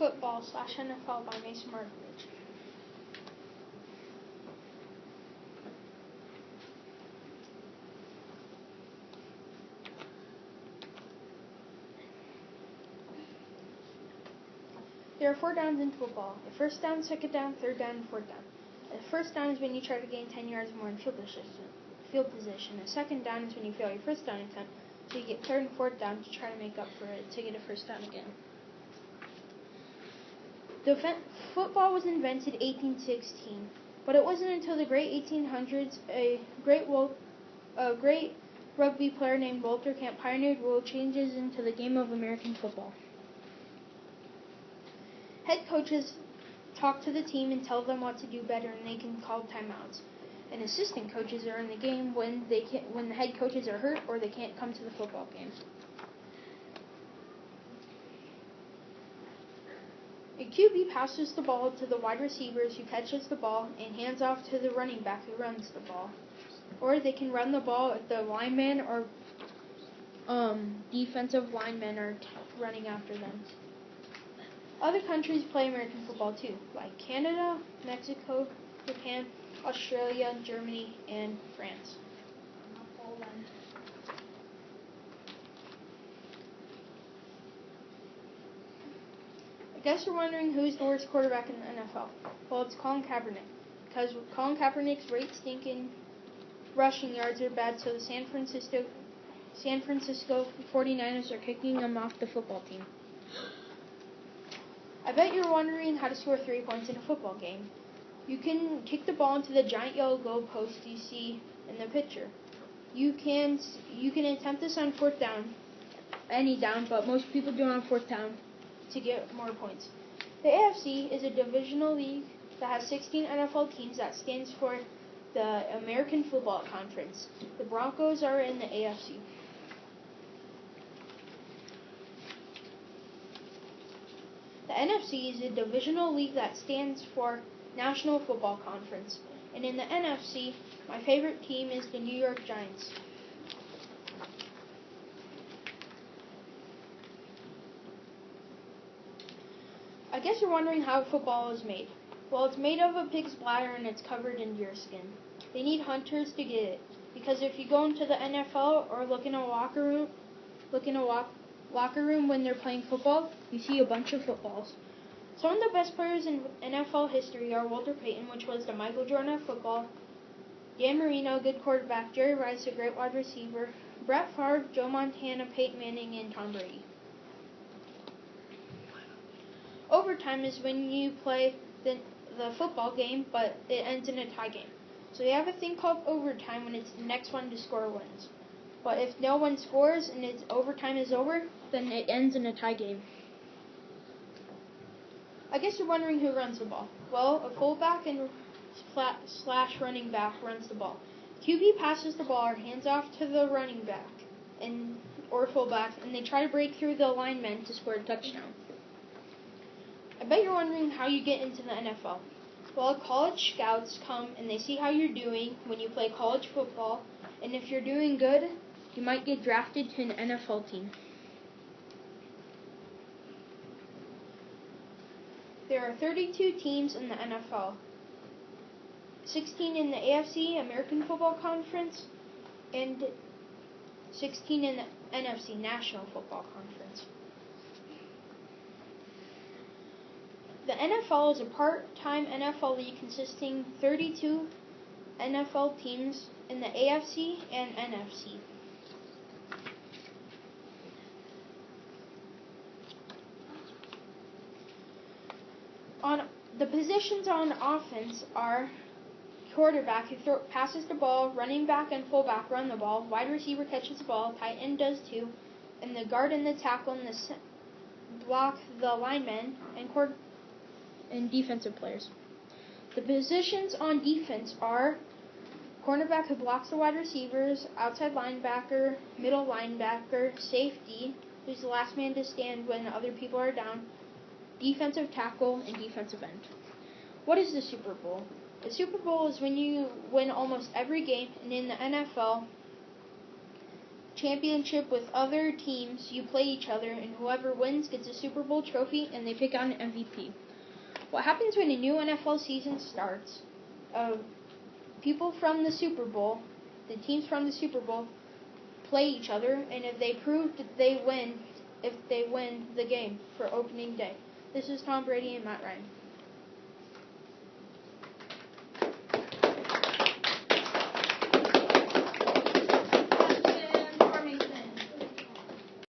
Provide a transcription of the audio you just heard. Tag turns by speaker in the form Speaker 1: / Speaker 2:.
Speaker 1: Football/NFL by Mason Markovich. There are 4 downs in football: a first down, second down, third down, and fourth down. A first down is when you try to gain 10 yards or more in field position. A second down is when you fail your first down attempt, so you get third and fourth down to try to make up for it to get a first down again. Football was invented 1816, but it wasn't until the great 1800s a great rugby player named Walter Camp pioneered rule changes into the game of American football. Head coaches talk to the team and tell them what to do better, and they can call timeouts. And assistant coaches are in the game when the head coaches are hurt or they can't come to the football game. A QB passes the ball to the wide receivers who catches the ball and hands off to the running back who runs the ball. Or they can run the ball if the lineman or defensive linemen are running after them. Other countries play American football too, like Canada, Mexico, Japan, Australia, Germany, and France.
Speaker 2: Poland.
Speaker 1: I guess you're wondering who's the worst quarterback in the NFL. Well, it's Colin Kaepernick, because Colin Kaepernick's rate stinking rushing yards are bad, so the San Francisco 49ers are kicking him off the football team. I bet you're wondering how to score 3 points in a football game. You can kick the ball into the giant yellow goal post you see in the picture. You can attempt this on fourth down, any down, but most people do it on fourth down to get more points. The AFC is a divisional league that has 16 NFL teams that stands for the American Football Conference. The Broncos are in the AFC. The NFC is a divisional league that stands for National Football Conference. And in the NFC, my favorite team is the New York Giants. I guess you're wondering how football is made. Well, it's made of a pig's bladder and it's covered in deer skin. They need hunters to get it, because if you go into the NFL or look in a locker room when they're playing football, you see a bunch of footballs. Some of the best players in NFL history are Walter Payton, which was the Michael Jordan of football, Dan Marino, good quarterback, Jerry Rice, a great wide receiver, Brett Favre, Joe Montana, Peyton Manning, and Tom Brady. Overtime is when you play the football game, but it ends in a tie game. So you have a thing called overtime when it's the next one to score wins. But if no one scores and overtime is over, then it ends in a tie game. I guess you're wondering who runs the ball. Well, a fullback and slash running back runs the ball. QB passes the ball or hands off to the running back or fullback, and they try to break through the linemen to score a touchdown. I bet you're wondering how you get into the NFL. Well, college scouts come and they see how you're doing when you play college football, and if you're doing good, you might get drafted to an NFL team. There are 32 teams in the NFL, 16 in the AFC, American Football Conference, and 16 in the NFC, National Football Conference. The NFL is a part-time NFL league consisting 32 NFL teams in the AFC and NFC. The positions on offense are quarterback who passes the ball, running back and fullback run the ball, wide receiver catches the ball, tight end does too, and the guard and the tackle and the block the linemen and defensive players. The positions on defense are cornerback who blocks the wide receivers, outside linebacker, middle linebacker, safety, who's the last man to stand when other people are down, defensive tackle, and defensive end. What is the Super Bowl? The Super Bowl is when you win almost every game, and in the NFL, championship with other teams. You play each other, and whoever wins gets a Super Bowl trophy, and they pick out an MVP. What happens when a new NFL season starts? People from the Super Bowl, the teams from the Super Bowl, play each other, and if they prove that they win the game for opening day. This is Tom Brady and Matt Ryan.